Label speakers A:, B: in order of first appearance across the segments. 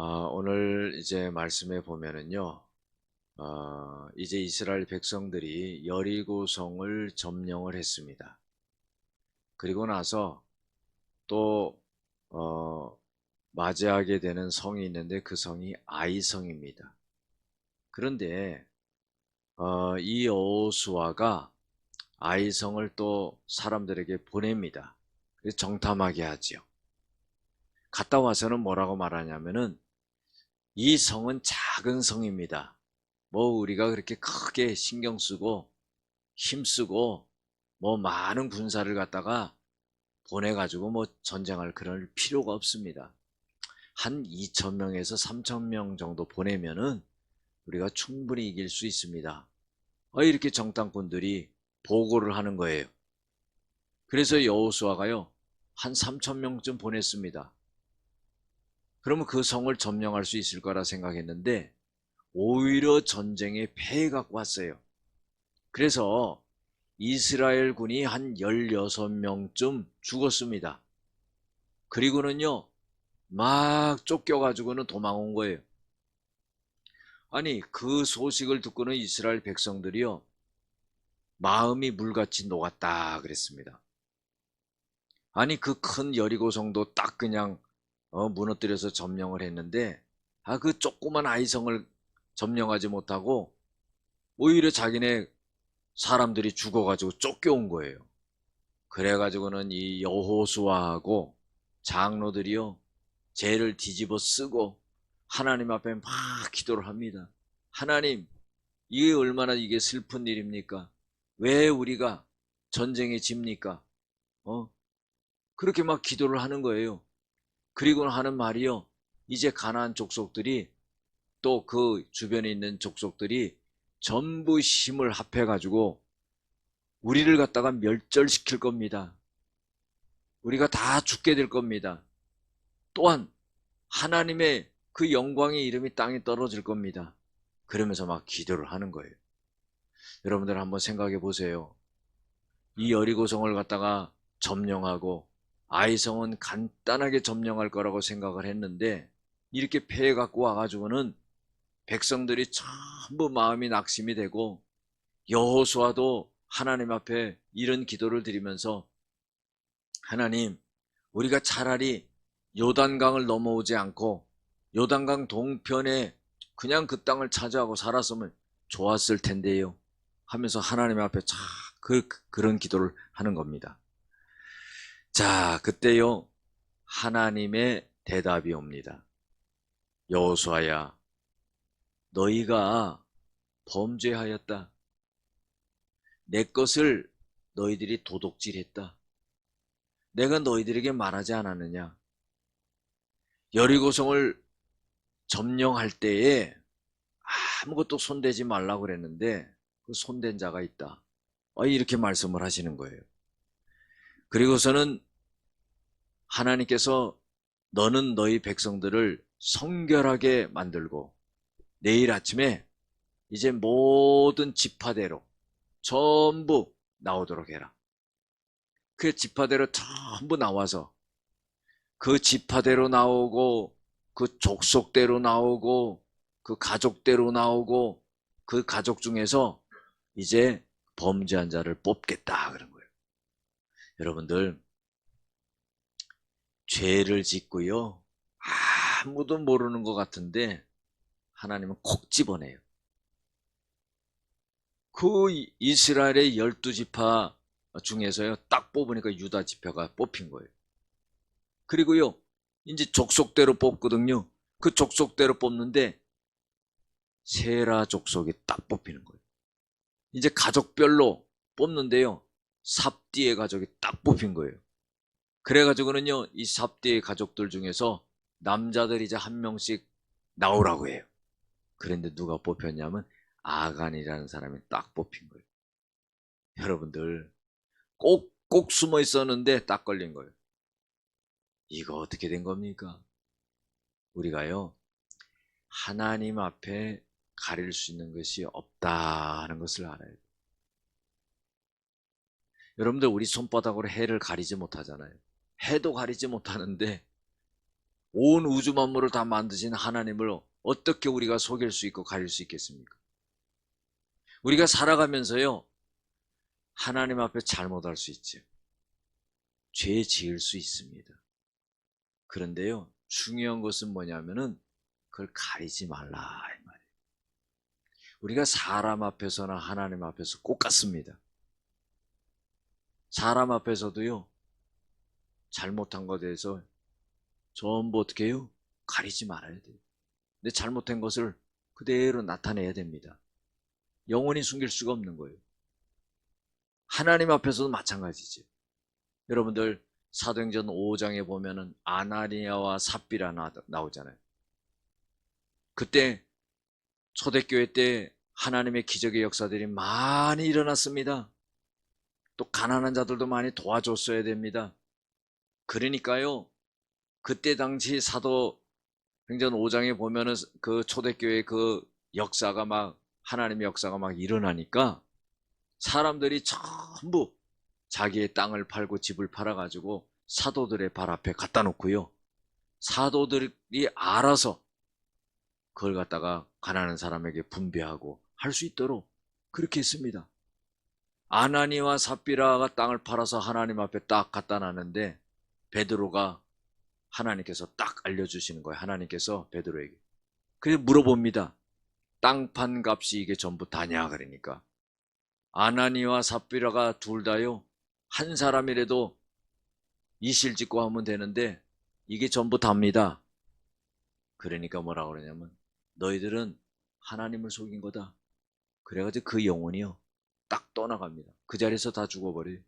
A: 오늘 이제 말씀에 보면은요, 이제 이스라엘 백성들이 여리고성을 점령을 했습니다. 그리고 나서 또, 맞이하게 되는 성이 있는데 그 성이 아이성입니다. 그런데, 이 여호수아가 아이성을 또 사람들에게 보냅니다. 그래서 정탐하게 하지요. 갔다 와서는 뭐라고 말하냐면은 이 성은 작은 성입니다. 뭐 우리가 그렇게 크게 신경 쓰고 힘쓰고 뭐 많은 군사를 갖다가 보내가지고 뭐 전쟁할 그럴 필요가 없습니다. 한 2,000명에서 3,000명 정도 보내면은 우리가 충분히 이길 수 있습니다. 이렇게 정탐꾼들이 보고를 하는 거예요. 그래서 여호수아가요 한 3,000명쯤 보냈습니다. 그러면 그 성을 점령할 수 있을 거라 생각했는데 오히려 전쟁에 패해갖고 왔어요. 그래서 이스라엘 군이 한 16명쯤 죽었습니다. 그리고는요 막 쫓겨가지고는 도망온 거예요. 아니 그 소식을 듣고는 이스라엘 백성들이요 마음이 물같이 녹았다 그랬습니다. 아니 그 큰 여리고성도 딱 그냥 무너뜨려서 점령을 했는데 그 조그만 아이성을 점령하지 못하고 오히려 자기네 사람들이 죽어가지고 쫓겨온 거예요. 그래가지고는 이 여호수아하고 장로들이요 죄를 뒤집어 쓰고 하나님 앞에 막 기도를 합니다. 하나님, 이게 얼마나 이게 슬픈 일입니까? 왜 우리가 전쟁에 집니까? 그렇게 막 기도를 하는 거예요. 그리고 하는 말이요, 이제 가나안 족속들이 또 그 주변에 있는 족속들이 전부 힘을 합해가지고 우리를 갖다가 멸절시킬 겁니다. 우리가 다 죽게 될 겁니다. 또한 하나님의 그 영광의 이름이 땅에 떨어질 겁니다. 그러면서 막 기도를 하는 거예요. 여러분들 한번 생각해 보세요. 이 여리고성을 갖다가 점령하고 아이성은 간단하게 점령할 거라고 생각을 했는데 이렇게 패해 갖고 와가지고는 백성들이 전부 마음이 낙심이 되고 여호수아도 하나님 앞에 이런 기도를 드리면서 하나님, 우리가 차라리 요단강을 넘어오지 않고 요단강 동편에 그냥 그 땅을 차지하고 살았으면 좋았을 텐데요 하면서 하나님 앞에 그런 기도를 하는 겁니다. 자, 그때요 하나님의 대답이 옵니다. 여호수아야, 너희가 범죄하였다. 내 것을 너희들이 도둑질했다. 내가 너희들에게 말하지 않았느냐? 여리고성을 점령할 때에 아무것도 손대지 말라고 그랬는데 그 손댄 자가 있다. 이렇게 말씀을 하시는 거예요. 그리고서는 하나님께서 너는 너희 백성들을 성결하게 만들고 내일 아침에 이제 모든 지파대로 전부 나오도록 해라. 그 지파대로 전부 나와서 그 지파대로 나오고 그 족속대로 나오고 그 가족대로 나오고 그 가족 중에서 이제 범죄한 자를 뽑겠다 그런 거예요. 여러분들 죄를 짓고요 아무도 모르는 것 같은데 하나님은 콕 집어내요. 그 이스라엘의 12지파 중에서요 딱 뽑으니까 유다 지파가 뽑힌 거예요. 그리고요 이제 족속대로 뽑거든요. 그 족속대로 뽑는데 세라 족속이 딱 뽑히는 거예요. 이제 가족별로 뽑는데요 삽디의 가족이 딱 뽑힌 거예요. 그래가지고는요 이 삽디의 가족들 중에서 남자들이 이제 한 명씩 나오라고 해요. 그런데 누가 뽑혔냐면 아간이라는 사람이 딱 뽑힌 거예요. 여러분들 꼭 숨어 있었는데 딱 걸린 거예요. 이거 어떻게 된 겁니까? 우리가요 하나님 앞에 가릴 수 있는 것이 없다는 것을 알아요. 여러분들 우리 손바닥으로 해를 가리지 못하잖아요. 해도 가리지 못하는데 온 우주 만물을 다 만드신 하나님을 어떻게 우리가 속일 수 있고 가릴 수 있겠습니까? 우리가 살아가면서요, 하나님 앞에 잘못할 수 있죠. 죄 지을 수 있습니다. 그런데요, 중요한 것은 뭐냐면은 그걸 가리지 말라 이 말이에요. 우리가 사람 앞에서나 하나님 앞에서 꼭 같습니다. 사람 앞에서도요, 잘못한 것에 대해서 전부 어떻게 해요? 가리지 말아야 돼요. 근데 잘못한 것을 그대로 나타내야 됩니다. 영원히 숨길 수가 없는 거예요. 하나님 앞에서도 마찬가지죠. 여러분들 사도행전 5장에 보면은 아나니아와 삽비라 나오잖아요. 그때 초대교회 때 하나님의 기적의 역사들이 많이 일어났습니다. 또 가난한 자들도 많이 도와줬어야 됩니다. 그러니까요, 그때 당시 사도행전 5장에 보면은 그 초대교회 그 역사가 막, 하나님의 역사가 막 일어나니까 사람들이 전부 자기의 땅을 팔고 집을 팔아가지고 사도들의 발 앞에 갖다 놓고요, 사도들이 알아서 그걸 갖다가 가난한 사람에게 분배하고 할 수 있도록 그렇게 했습니다. 아나니와 삽비라가 땅을 팔아서 하나님 앞에 딱 갖다 놨는데 베드로가, 하나님께서 딱 알려주시는 거예요. 하나님께서 베드로에게. 그래서 물어봅니다. 땅 판 값이 이게 전부 다냐? 그러니까 아나니와 삽비라가 둘 다요, 한 사람이라도 이실 짓고 하면 되는데 이게 전부 답니다. 그러니까 뭐라고 그러냐면 너희들은 하나님을 속인 거다. 그래가지고 그 영혼이요 딱 떠나갑니다. 그 자리에서 다 죽어버려요.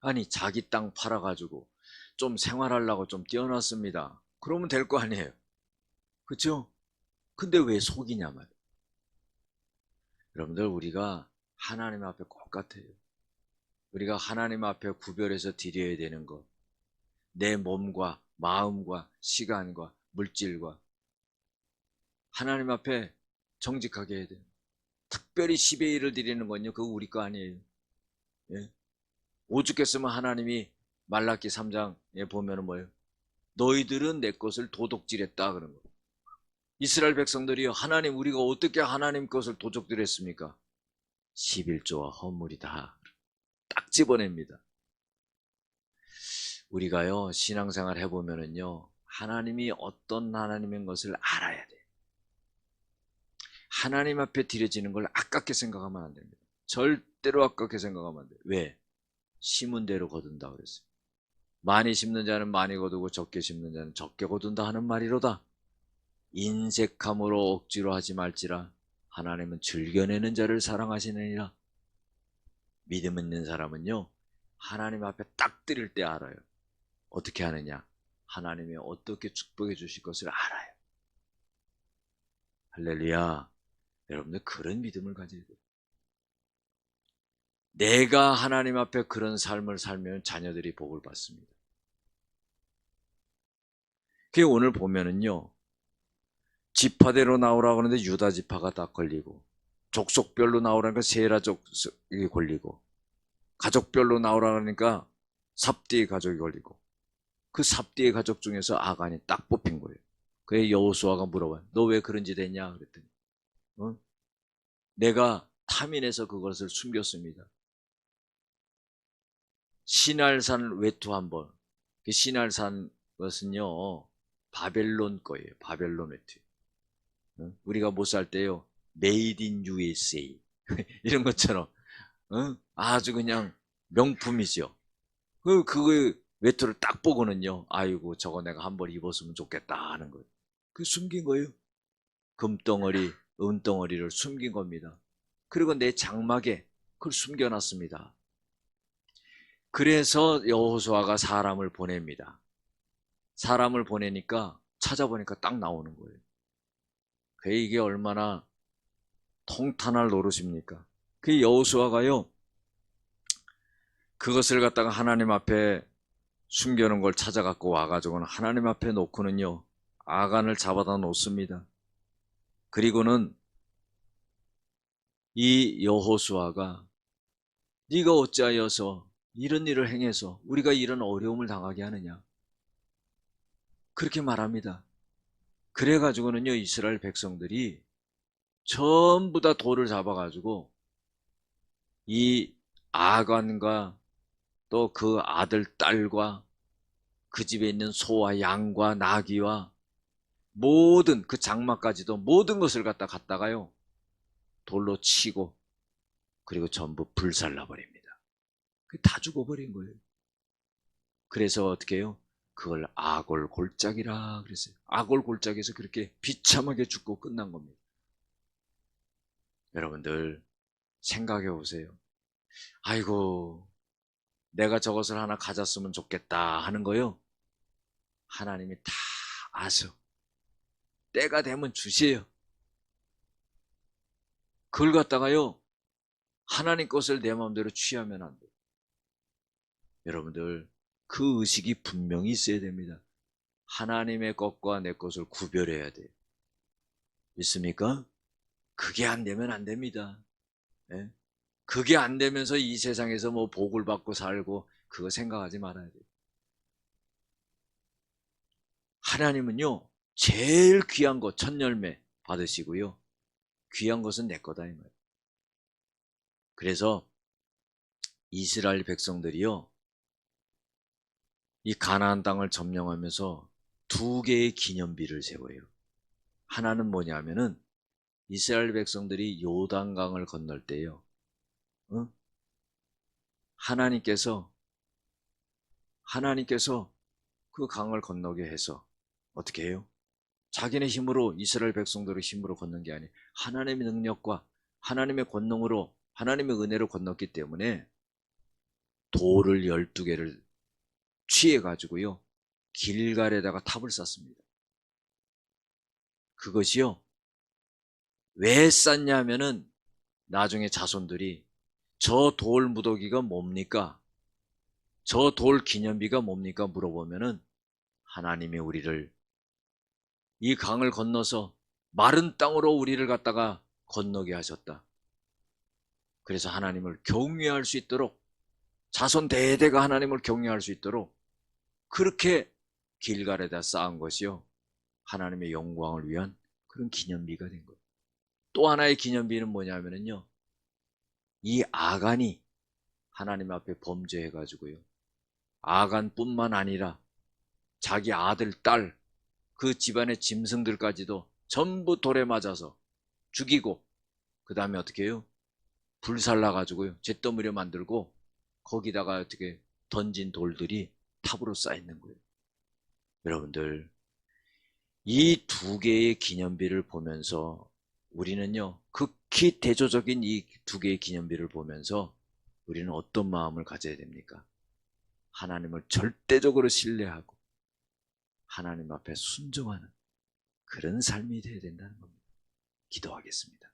A: 아니, 자기 땅 팔아가지고 좀 생활하려고 좀 띄워놨습니다. 그러면 될 거 아니에요. 그렇죠? 근데 왜 속이냐 말이에요. 여러분들, 우리가 하나님 앞에 꼭 같아요. 우리가 하나님 앞에 구별해서 드려야 되는 것, 내 몸과 마음과 시간과 물질과 하나님 앞에 정직하게 해야 돼요. 특별히 10의 1을 드리는 건요, 그거 우리 거 아니에요. 예? 오죽했으면 하나님이 말라기 3장에 보면은 뭐예요? 너희들은 내 것을 도둑질했다 그런 거예요. 이스라엘 백성들이 하나님, 우리가 어떻게 하나님 것을 도둑질했습니까? 11조와 허물이다. 딱 집어냅니다. 우리가요, 신앙생활 해보면은요, 하나님이 어떤 하나님인 것을 알아야 돼요. 하나님 앞에 드려지는 걸 아깝게 생각하면 안 됩니다. 절대로 아깝게 생각하면 안 돼요. 왜? 심은 대로 거둔다 그랬어요. 많이 심는 자는 많이 거두고 적게 심는 자는 적게 거둔다 하는 말이로다. 인색함으로 억지로 하지 말지라 하나님은 즐겨내는 자를 사랑하시느니라. 믿음 있는 사람은요, 하나님 앞에 딱 드릴 때 알아요. 어떻게 하느냐? 하나님이 어떻게 축복해 주실 것을 알아요. 할렐루야. 여러분들, 그런 믿음을 가져야 돼요. 내가 하나님 앞에 그런 삶을 살면 자녀들이 복을 받습니다. 그게 오늘 보면은요, 지파대로 나오라고 하는데 유다 지파가 딱 걸리고, 족속별로 나오라니까 세라 족속이 걸리고, 가족별로 나오라 그러니까 삽디의 가족이 걸리고, 그 삽디의 가족 중에서 아간이 딱 뽑힌 거예요. 그래 여호수아가 물어봐요. 너 왜 그런 짓 했냐? 그랬더니 내가 탐인해서 그것을 숨겼습니다. 시날산 외투 한번. 그 시날산 것은요, 바벨론 거예요. 바벨론 외투. 우리가 못 살 때요, Made in USA 이런 것처럼 아주 그냥 명품이죠. 그 외투를 딱 보고는요, 아이고 저거 내가 한번 입었으면 좋겠다 하는 거예요. 그 숨긴 거예요. 금덩어리, 은덩어리를 숨긴 겁니다. 그리고 내 장막에 그걸 숨겨놨습니다. 그래서 여호수아가 사람을 보냅니다. 사람을 보내니까 찾아보니까 딱 나오는 거예요. 이게 얼마나 통탄할 노릇입니까? 그 여호수아가요, 그것을 갖다가 하나님 앞에 숨겨놓은 걸 찾아갖고 와가지고는 하나님 앞에 놓고는요, 아간을 잡아다 놓습니다. 그리고는 이 여호수아가 네가 어찌하여서 이런 일을 행해서 우리가 이런 어려움을 당하게 하느냐? 그렇게 말합니다. 그래가지고는요, 이스라엘 백성들이 전부 다 돌을 잡아가지고 이 아간과 또 그 아들, 딸과 그 집에 있는 소와 양과 나귀와 모든 그 장막까지도 모든 것을 갖다가요 돌로 치고 그리고 전부 불살라 버립니다. 다 죽어버린 거예요. 그래서 어떻게 해요? 그걸 아골 골짜기라 그랬어요. 아골 골짜기에서 그렇게 비참하게 죽고 끝난 겁니다. 여러분들 생각해 보세요. 아이고 내가 저것을 하나 가졌으면 좋겠다 하는 거요. 하나님이 다 아셔. 때가 되면 주세요. 그걸 갖다가요. 하나님 것을 내 마음대로 취하면 안 돼요. 여러분들 그 의식이 분명히 있어야 됩니다. 하나님의 것과 내 것을 구별해야 돼요. 믿습니까? 그게 안 되면 안 됩니다. 네? 그게 안 되면서 이 세상에서 뭐 복을 받고 살고 그거 생각하지 말아야 돼요. 하나님은요 제일 귀한 것 첫 열매 받으시고요 귀한 것은 내 거다 이 말이에요. 그래서 이스라엘 백성들이요 이 가나안 땅을 점령하면서 두 개의 기념비를 세워요. 하나는 뭐냐면은 이스라엘 백성들이 요단강을 건널 때요 하나님께서 그 강을 건너게 해서 어떻게 해요? 자기네 힘으로 이스라엘 백성들의 힘으로 건넌 게 아니에요. 하나님의 능력과 하나님의 권능으로 하나님의 은혜로 건넜기 때문에 돌을 12개를 취해가지고요 길갈에다가 탑을 쌓습니다. 그것이요 왜 쌓냐면은 나중에 자손들이 저 돌 무더기가 뭡니까? 저 돌 기념비가 뭡니까? 물어보면은 하나님이 우리를 이 강을 건너서 마른 땅으로 우리를 갖다가 건너게 하셨다. 그래서 하나님을 경외할 수 있도록 자손 대대가 하나님을 경외할 수 있도록 그렇게 길갈에다 쌓은 것이요 하나님의 영광을 위한 그런 기념비가 된 거예요. 또 하나의 기념비는 뭐냐면요 이 아간이 하나님 앞에 범죄해가지고요 아간뿐만 아니라 자기 아들, 딸, 그 집안의 짐승들까지도 전부 돌에 맞아서 죽이고 그 다음에 어떻게 해요? 불살라가지고요 잿더미를 만들고 거기다가 어떻게 던진 돌들이 탑으로 쌓여있는 거예요. 여러분들 이 두 개의 기념비를 보면서 우리는요 극히 대조적인 이 두 개의 기념비를 보면서 우리는 어떤 마음을 가져야 됩니까? 하나님을 절대적으로 신뢰하고 하나님 앞에 순종하는 그런 삶이 되어야 된다는 겁니다. 기도하겠습니다.